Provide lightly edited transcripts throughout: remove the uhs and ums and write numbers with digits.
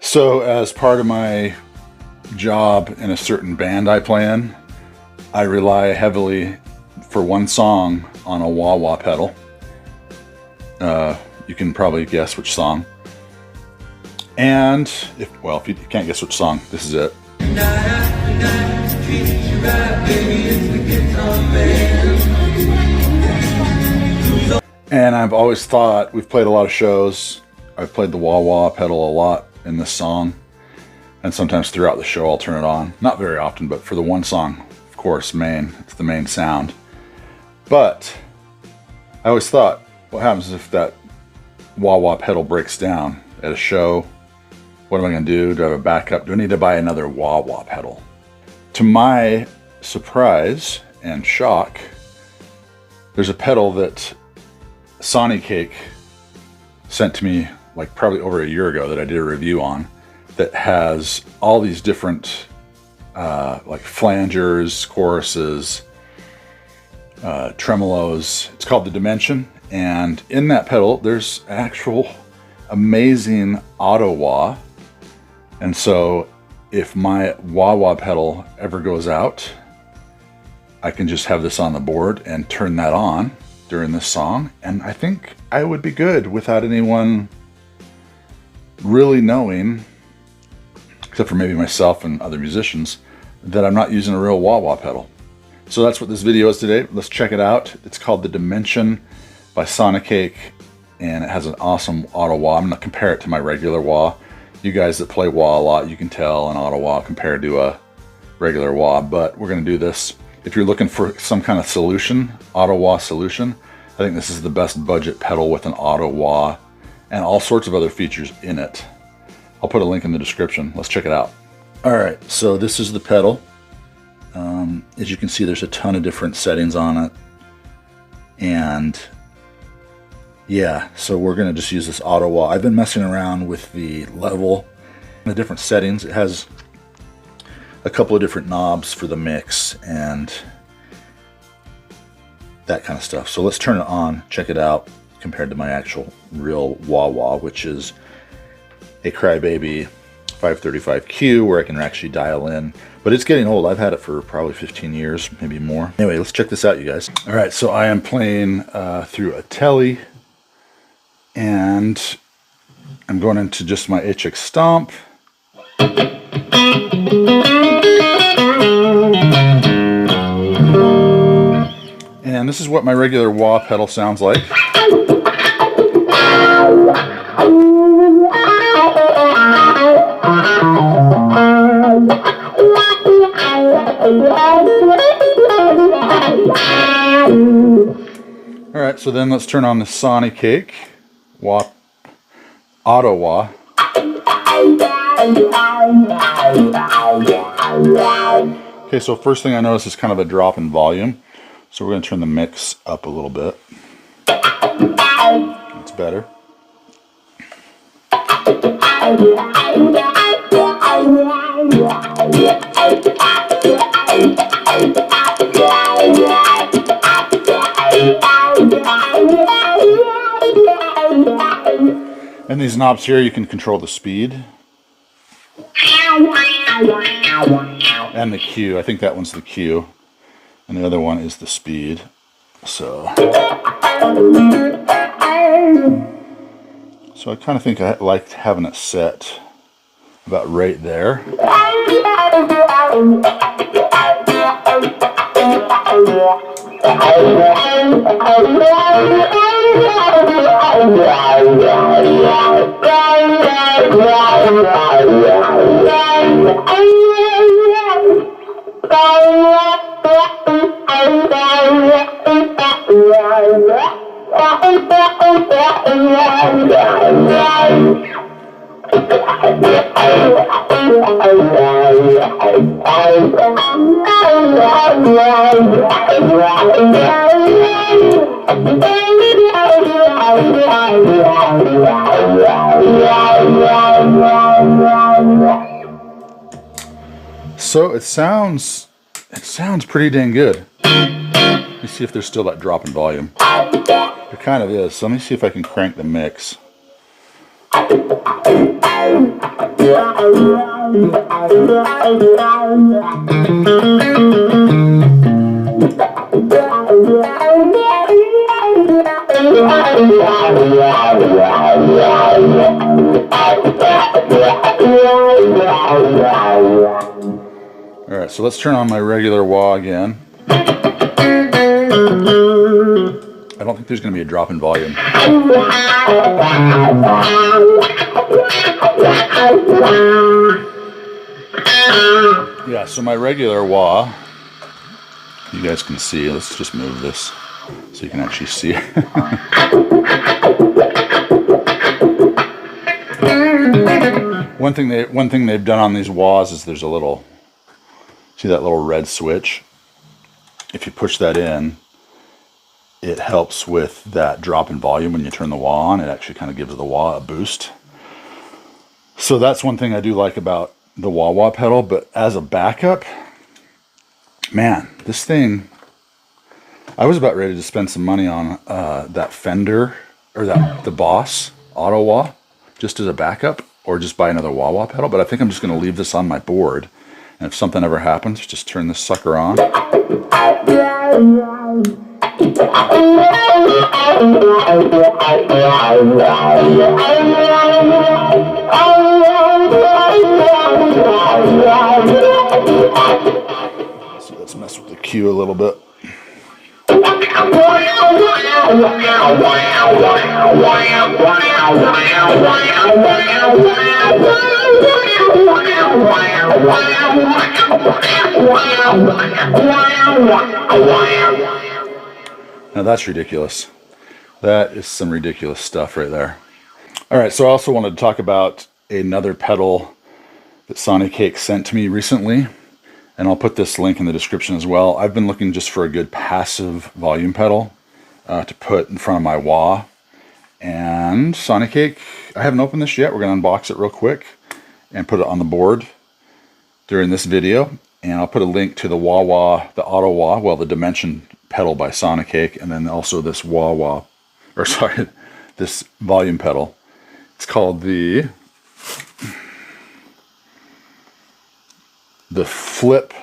So as part of my job in a certain band I play in, I rely heavily for one song on a wah-wah pedal. You can probably guess which song. And if you can't guess which song, this is it. And I've always thought, we've played a lot of shows, I've played the wah-wah pedal a lot in this song, and sometimes throughout the show I'll turn it on. Not very often, but for the one song, of course, it's the main sound. But I always thought, what happens if that wah-wah pedal breaks down at a show? What am I going to do? Do I have a backup? Do I need to buy another wah-wah pedal? To my surprise and shock, there's a pedal that Sonicake sent to me like probably over a year ago that I did a review on, that has all these different like flangers, choruses, tremolos. It's called the Dimension, and in that pedal there's actual amazing auto wah. And so if my wah-wah pedal ever goes out, I can just have this on the board and turn that on during this song, and I think I would be good without anyone really knowing, except for maybe myself and other musicians, that I'm not using a real wah-wah pedal. So that's what this video is today. Let's check it out. It's called The Dimension by Sonicake, and it has an awesome auto wah. I'm going to compare it to my regular wah. You guys that play wah a lot, you can tell an auto wah compared to a regular wah, but we're going to do this. If you're looking for some kind of solution, auto wah solution, I think this is the best budget pedal with an auto wah and all sorts of other features in it. I'll put a link in the description. Let's check it out. All right, so this is the pedal. As you can see, there's a ton of different settings on it. And yeah, so we're gonna just use this auto wah. I've been messing around with the level, the different settings. It has a couple of different knobs for the mix and that kind of stuff. So let's turn it on, check it out, compared to my actual real wah-wah, which is a Crybaby 535Q, where I can actually dial in. But it's getting old. I've had it for probably 15 years, maybe more. Anyway, let's check this out, you guys. All right, so I am playing through a telly, and I'm going into just my HX Stomp. And this is what my regular wah pedal sounds like. Alright, so then let's turn on the Sonicake wah, auto wah. Okay, so first thing I notice is kind of a drop in volume. So we're going to turn the mix up a little bit. That's better. And these knobs here, you can control the speed and the Q. I think that one's the Q, and the other one is the speed. So I kind of think I like having it set about right there. So it sounds pretty dang good. Let me see if there's still that drop in volume. There kind of is. So let me see if I can crank the mix. Alright, so let's turn on my regular wah again. I don't think there's going to be a drop in volume. Yeah, so my regular wah, you guys can see, let's just move this so you can actually see it. One thing they've done on these wahs is there's a little, see that little red switch? If you push that in, it helps with that drop in volume when you turn the wah on. It actually kind of gives the wah a boost. So that's one thing I do like about the wah-wah pedal, but as a backup, man, this thing, I was about ready to spend some money on that Fender, or the Boss Auto Wah, just as a backup, or just buy another wah-wah pedal, but I think I'm just going to leave this on my board, and if something ever happens, just turn this sucker on. So let's mess with the cue a little bit. Now that's ridiculous. That is some ridiculous stuff right there. Alright, so I also wanted to talk about another pedal that Sonicake sent to me recently, and I'll put this link in the description as well. I've been looking just for a good passive volume pedal to put in front of my wah, and Sonicake, I haven't opened this yet. We're going to unbox it real quick and put it on the board during this video, and I'll put a link to the wah-wah, the auto wah, well, the Dimension pedal by Sonicake, and then also this wah-wah, or sorry, this volume pedal. It's called the Flip.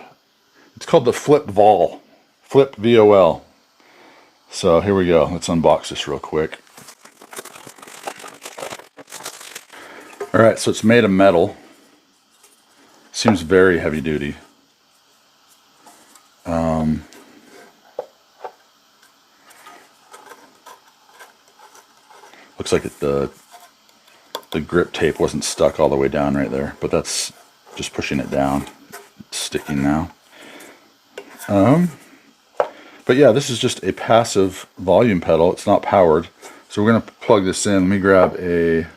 It's called the Flip Vol. Flip VOL. So here we go. Let's unbox this real quick. Alright, so it's made of metal. Seems very heavy duty. Looks like the grip tape wasn't stuck all the way down right there, but that's just pushing it down. It's sticking now. But yeah, this is just a passive volume pedal. It's not powered. So we're going to plug this in. Let me grab a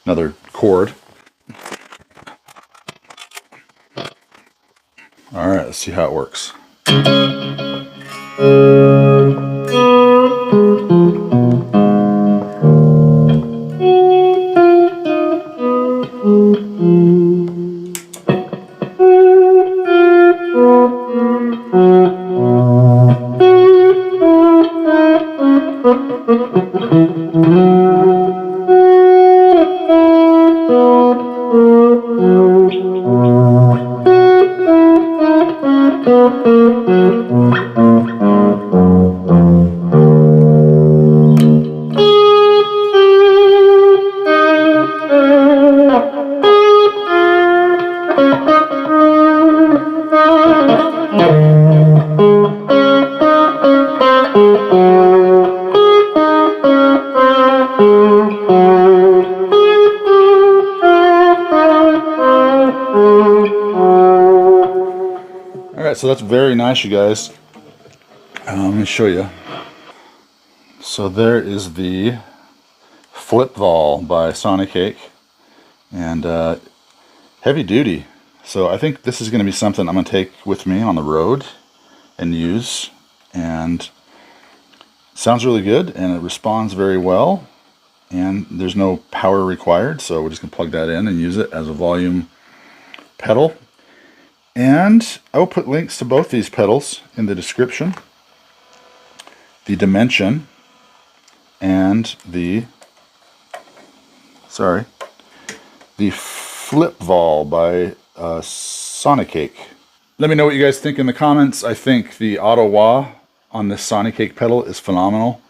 another cord. Alright, let's see how it works. Alright, so that's very nice, you guys. Let me show you. So there is the Flip Vol by Sonicake, and heavy duty. So I think this is going to be something I'm going to take with me on the road and use, and it sounds really good, and it responds very well, and there's no power required, so we're just going to plug that in and use it as a volume pedal. And I will put links to both these pedals in the description. The Dimension and the, sorry, the Flip Vol by Sonicake. Let me know what you guys think in the comments. I think the auto wah on this Sonicake pedal is phenomenal,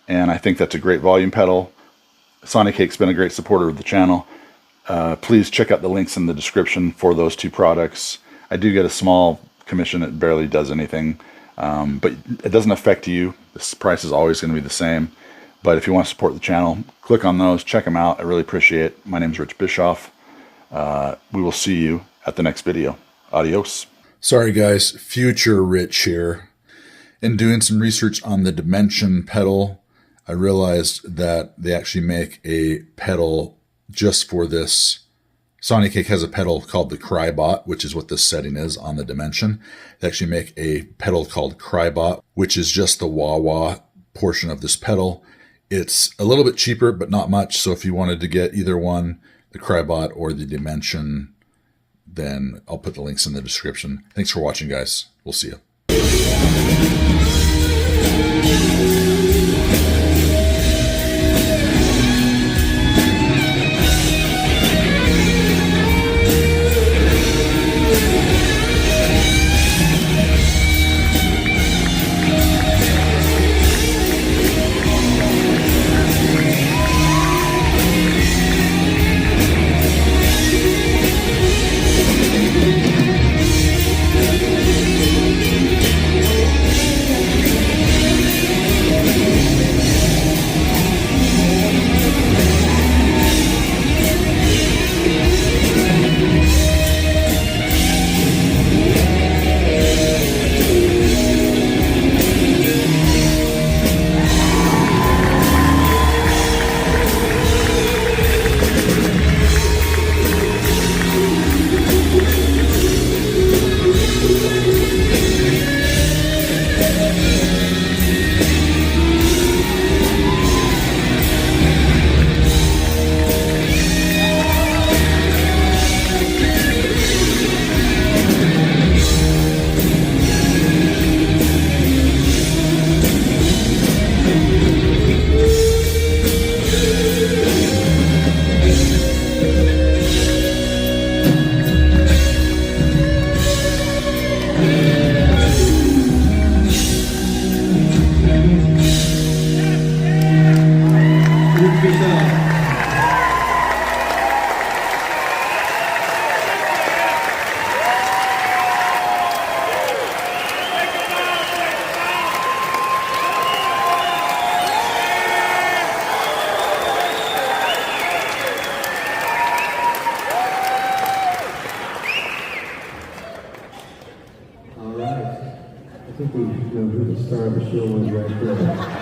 and I think that's a great volume pedal. Sonicake's been a great supporter of the channel. Please check out the links in the description for those two products. I do get a small commission. It barely does anything, but it doesn't affect you. This price is always going to be the same. But if you want to support the channel, click on those, check them out. I really appreciate it. My name is Rich Bischoff. We will see you at the next video. Adios. Sorry guys, future Rich here. In doing some research on the Dimension pedal, I realized that they actually make a pedal just for this. Sonicake has a pedal called the Crybot, which is what this setting is on the Dimension. They actually make a pedal called Crybot, which is just the wah-wah portion of this pedal. It's a little bit cheaper, but not much. So if you wanted to get either one, the Crybot or the Dimension, then I'll put the links in the description. Thanks for watching, guys. We'll see you. All right. I think we know who the star of the show was right there.